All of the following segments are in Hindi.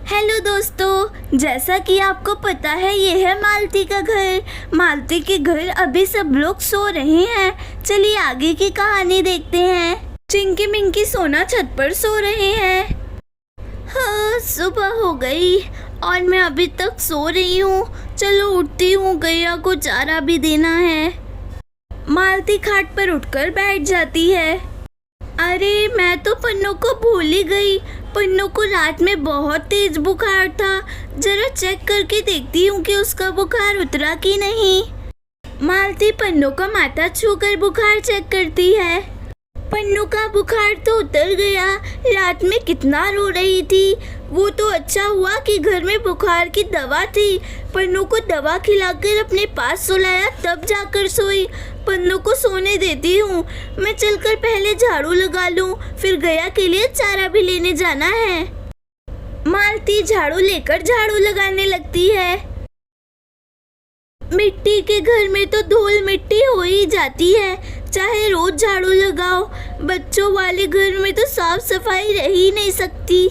हेलो दोस्तों, जैसा कि आपको पता है ये है मालती का घर। मालती के घर अभी सब लोग सो रहे हैं। चलिए आगे की कहानी देखते हैं। चिंकी मिंकी सोना छत पर सो रहे हैं। हाँ, सुबह हो गई और मैं अभी तक सो रही हूँ। चलो उठती हूँ, गैया को चारा भी देना है। मालती खाट पर उठकर बैठ जाती है। अरे मैं तो पन्नू को भूल ही गई। पन्नू को रात में बहुत तेज बुखार था। जरा चेक करके देखती हूँ कि उसका बुखार उतरा कि नहीं। मालती पन्नू का माथा छूकर बुखार चेक करती है। पन्नू का बुखार तो उतर गया। रात में कितना रो रही थी। वो तो अच्छा हुआ कि घर में बुखार की दवा थी। पन्नू को दवा खिलाकर अपने पास सुलाया, तब जाकर सोई। पन्नू को सोने देती हूँ। मैं चलकर पहले झाड़ू लगा लूँ, फिर गया के लिए चारा भी लेने जाना है। मालती झाड़ू लेकर झाड़ू लगाने लगती है। मिट्टी के घर में तो धूल मिट्टी हो ही जाती है, चाहे रोज झाड़ू लगाओ। बच्चों वाले घर में तो साफ सफाई रह ही नहीं सकती।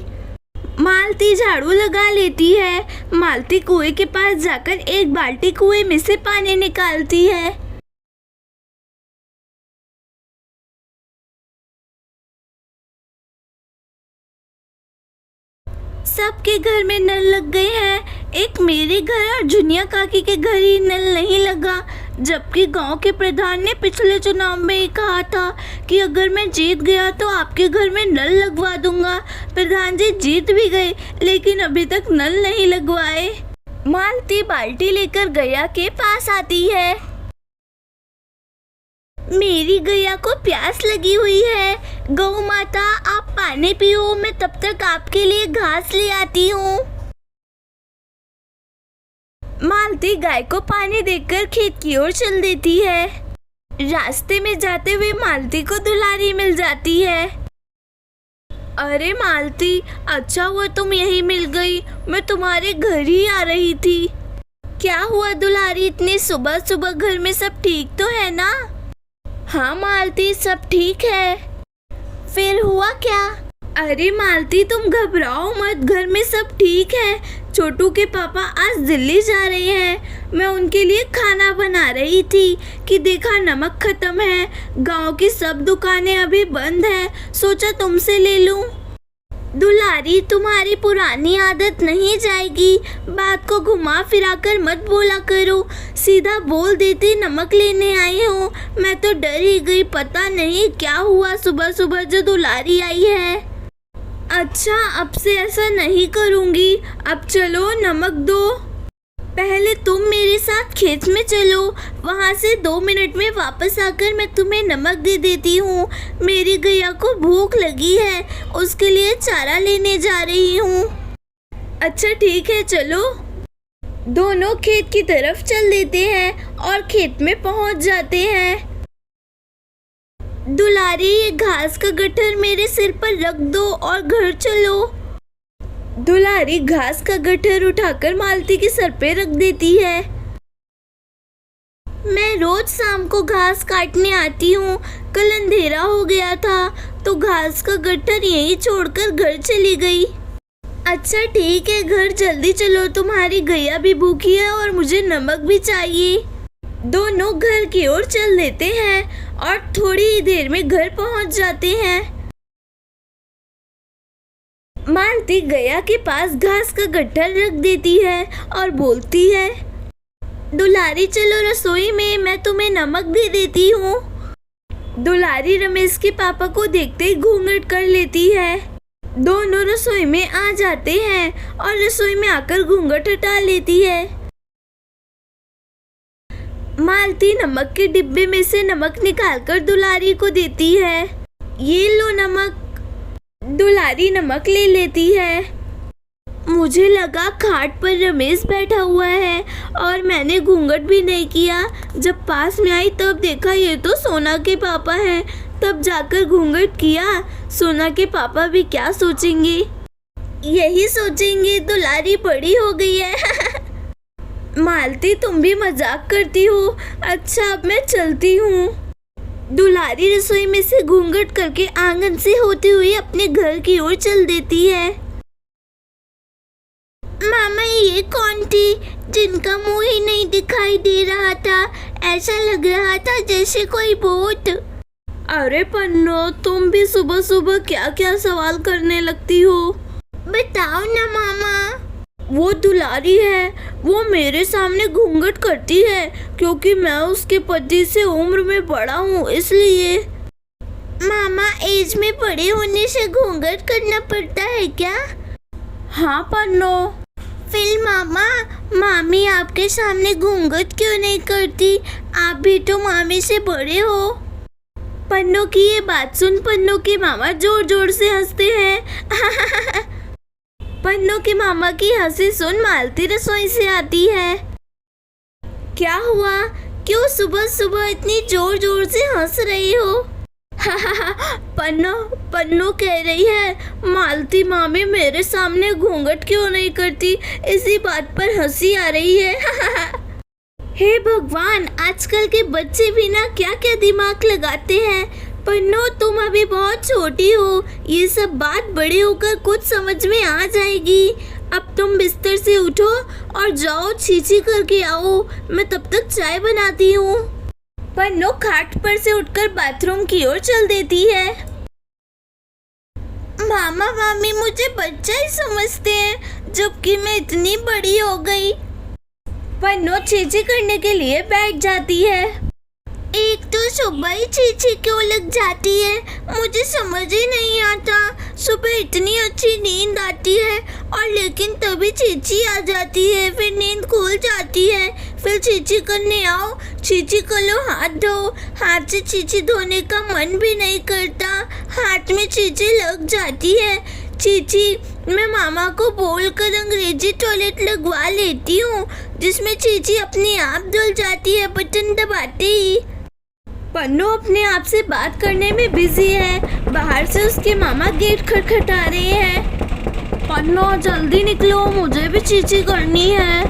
मालती झाड़ू लगा लेती है। मालती कुएं के पास जाकर एक बाल्टी कुएं में से पानी निकालती है। सबके घर में नल लग गए हैं, एक मेरे घर और जुनिया काकी के घर ही नल नहीं लगा। जबकि गांव के प्रधान ने पिछले चुनाव में ही कहा था कि अगर मैं जीत गया तो आपके घर में नल लगवा दूंगा। प्रधान जी जीत भी गए, लेकिन अभी तक नल नहीं लगवाए। मालती बाल्टी लेकर गैया के पास आती है। मेरी गैया को प्यास लगी हुई है। गौ माता आप पानी पियो, मैं तब तक आपके लिए घास ले आती हूँ। मालती गाय को पानी देकर खेत की ओर चल देती है। रास्ते में जाते हुए मालती को दुलारी मिल जाती है। अरे मालती, अच्छा हुआ तुम यहीं मिल गई। मैं तुम्हारे घर ही आ रही थी। क्या हुआ दुलारी, इतनी सुबह सुबह घर में सब ठीक तो है ना? हाँ मालती, सब ठीक है। फिर हुआ क्या? अरे मालती तुम घबराओ मत, घर में सब ठीक है। छोटू के पापा आज दिल्ली जा रहे हैं। मैं उनके लिए खाना बना रही थी कि देखा नमक खत्म है। गांव की सब दुकानें अभी बंद हैं, सोचा तुमसे ले लूं। दुलारी तुम्हारी पुरानी आदत नहीं जाएगी। बात को घुमा फिरा कर मत बोला करो, सीधा बोल देते नमक लेने आई हो। मैं तो डर ही गई, पता नहीं क्या हुआ सुबह सुबह जो दुलारी आई है। अच्छा, अब से ऐसा नहीं करूँगी। अब चलो नमक दो। पहले तुम मेरे साथ खेत में चलो, वहाँ से 2 मिनट में वापस आकर मैं तुम्हें नमक दे देती हूँ। मेरी गैया को भूख लगी है, उसके लिए चारा लेने जा रही हूँ। अच्छा ठीक है, चलो। दोनों खेत की तरफ चल देते हैं और खेत में पहुँच जाते हैं। दुलारी, ये घास का गट्ठर मेरे सिर पर रख दो और घर चलो। दुलारी घास का गट्ठर उठाकर मालती के सर पे रख देती है। मैं रोज शाम को घास काटने आती हूँ। कल अंधेरा हो गया था तो घास का गट्ठर यहीं छोड़कर घर चली गई। अच्छा ठीक है, घर जल्दी चलो, तुम्हारी गैया भी भूखी है और मुझे नमक भी चाहिए। दोनों घर की ओर चल देते हैं और थोड़ी ही देर में घर पहुँच जाते हैं। मालती गैया के पास घास का गट्ठर रख देती है और बोलती है, दुलारी चलो रसोई में, मैं तुम्हें नमक दे देती हूँ। दुलारी रमेश के पापा को देखते ही घूंघट कर लेती है। दोनों रसोई में आ जाते हैं और रसोई में आकर घूंघट हटा लेती है। मालती नमक के डिब्बे में से नमक निकालकर दुलारी को देती है। ये लो नमक। दुलारी नमक ले लेती है। मुझे लगा खाट पर रमेश बैठा हुआ है और मैंने घूंघट भी नहीं किया। जब पास में आई तब देखा ये तो सोना के पापा हैं, तब जाकर घूंघट किया। सोना के पापा भी क्या सोचेंगे? यही सोचेंगे दुलारी बड़ी हो गई है। मालती तुम भी मजाक करती हो। अच्छा अब मैं चलती हूँ। दुलारी रसोई में से घूंघट करके आंगन से होती हुई अपने घर की ओर चल देती है। ये कौन थी जिनका मुंह ही नहीं दिखाई दे रहा था? ऐसा लग रहा था जैसे कोई भूत। अरे पन्नो, तुम भी सुबह सुबह क्या क्या सवाल करने लगती हो? बताओ ना मामा। वो दुलारी है, वो मेरे सामने घूंघट करती है क्योंकि मैं उसके पति से उम्र में बड़ा हूँ, इसलिए। मामा, एज में बड़े होने से घूंघट करना पड़ता है क्या? हाँ पन्नो। फिर मामा, मामी आपके सामने घूंघट क्यों नहीं करती? आप भी तो मामी से बड़े हो। पन्नो की ये बात सुन पन्नो के मामा जोर जोर से हंसते हैं। पन्नो के मामा की हंसी सुन मालती रसोई से आती है। क्या हुआ? क्यों सुबह सुबह इतनी जोर जोर से हंस रही हो? पन्नो कह रही है मालती मामी मेरे सामने घूंघट क्यों नहीं करती, इसी बात पर हंसी आ रही है। हे भगवान, आजकल के बच्चे भी ना क्या क्या दिमाग लगाते हैं। पन्नो, तुम अभी बहुत छोटी हो, ये सब बात बड़े होकर कुछ समझ में आ जाएगी। अब तुम बिस्तर से उठो और जाओ छींची करके आओ, मैं तब तक चाय बनाती हूँ। पन्नो खाट पर से उठकर बाथरूम की ओर चल देती है। मामा मामी मुझे बच्चा ही समझते हैं, जबकि मैं इतनी बड़ी हो गई। पन्नो छींची करने के लिए बैठ जाती है। एक तो सुबह ही छींची क्यों लग जाती है, मुझे समझ ही नहीं आता। सुबह इतनी अच्छी नींद आती है और लेकिन तभी छींची आ जाती है, फिर नींद खुल जाती है, फिर छींची करने आओ, छींची कर लो, हाथ धो, हाथ से छींची धोने का मन भी नहीं करता, हाथ में छींची लग जाती है। छींची मैं मामा को बोलकर अंग्रेजी टॉयलेट लगवा लेती हूँ, जिसमें छींची अपने आप धुल जाती है बटन दबाते ही। पन्नो अपने आप से बात करने में बिजी है। बाहर से उसके मामा गेट खटखटा रहे हैं। पन्नो जल्दी निकलो, मुझे भी छींची करनी है।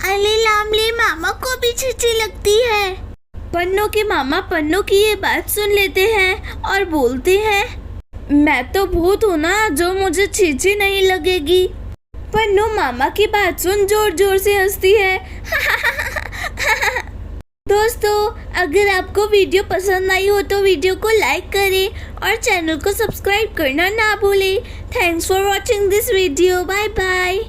अले लामले, मामा को भी छींची लगती है। पन्नो के मामा पन्नो की ये बात सुन लेते हैं और बोलते हैं मैं तो भूत हूँ ना जो मुझे छींची नहीं लगेगी। पन्नो मामा की बात सुन जोर जोर से हंसती है। दोस्तों, अगर आपको वीडियो पसंद आई हो तो वीडियो को लाइक करें और चैनल को सब्सक्राइब करना ना भूलें। Thanks for watching this video. Bye bye.